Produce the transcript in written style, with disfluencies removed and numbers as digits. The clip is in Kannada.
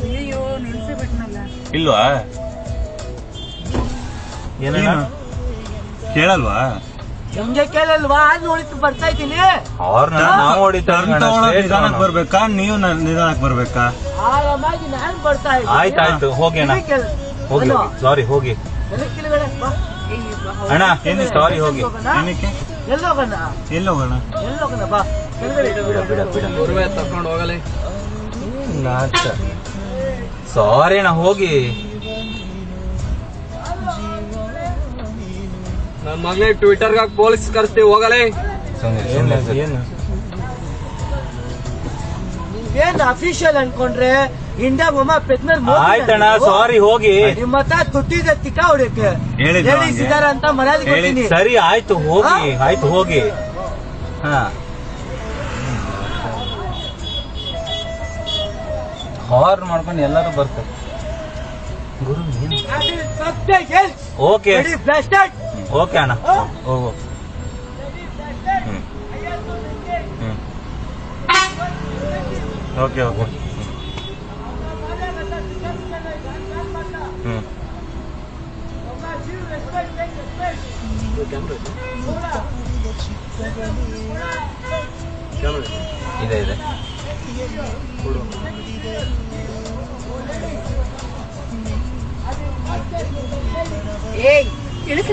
ಅಯ್ಯೋ ನಿಲ್ಸಿ ಬಿಟ್ನಲ್ಲ. ಇಲ್ವಾ? ಏನೇನ ಕೇಳಲ್ವಾ? ನಮ್ಗೆ ಕೇಳಲ್ವಾ? ನೋಡಿತ್ತು ಬರ್ತಾ ಇದ್ದೀನಿ. ನಾವು ನಿಧಾನಕ್ಕೆ ಬರ್ಬೇಕಾ, ನೀವು ನಿಧಾನಕ್ಕೆ ಬರ್ಬೇಕಾ? ಆರಾಮಾಗಿ ನಾನು ಬರ್ತಾ ಇದ್ದೀನಿ. ಆಯ್ತಾಯ್ತು, ಹೋಗಿ ಅಣ್ಣ, ಹೋಗಿ ಸಾರಿ, ಹೋಗಿ ಅಣ್ಣ, ಸಾರಿ, ಹೋಗಿ. ಎಲ್ಲೋಗೋಣ ಎಲ್ಲೋಗೋಣ? ಎಲ್ಲೋಗೋಣ ಬಾ ಕೆಳಗಡೆ. ತಕೊಂಡು ಹೋಗಲೇ. ಸಾರಿ ಅಣ್ಣ, ಹೋಗಿ. ನನ್ ಮಗನೇ ಟ್ವಿಟರ್ಗ ಪೊಲೀಸ್ ಕರೆಸ್ತೀವಿ, ಹೋಗಲೇ. ಏನ್ ಅಫಿಷಿಯಲ್ ಅನ್ಕೊಂಡ್ರೆ ಇಂಡಿಯಾ ಮೊಮ್ಮ ಪೆದ್ಮೇಲೆ ಆಯ್ತಣ್ಣ, ಸಾರಿ, ಹೋಗಿ. ನಿಮ್ಮ ಹತ್ರ ತುಟ್ಟಿದೆ ತಿಕ್ಕ ಹೊಡಿಯಕ್ಕೆ ಹೇಳಿದ್ರು ಇದಾರೆ ಅಂತ ಮರ್ಯಾದೆ ಕೊಡ್ತೀನಿ. ಸರಿ, ಆಯ್ತು, ಹೋಗಿ. ಆಯ್ತು, ಹೋಗಿ. ಹಾ, ಹಾರ್ನ್ ಮಾಡ್ಕೊಂಡು ಎಲ್ಲರೂ ಬರ್ತಾರೆ. ಗುರು, ಓಕೆ ಓಕೆ ಅಣ್ಣ, ಹೋಗು. Okay okay. ಇದೆ ಇದೆ. ಏಯ್ ಇಳಿಸಿ.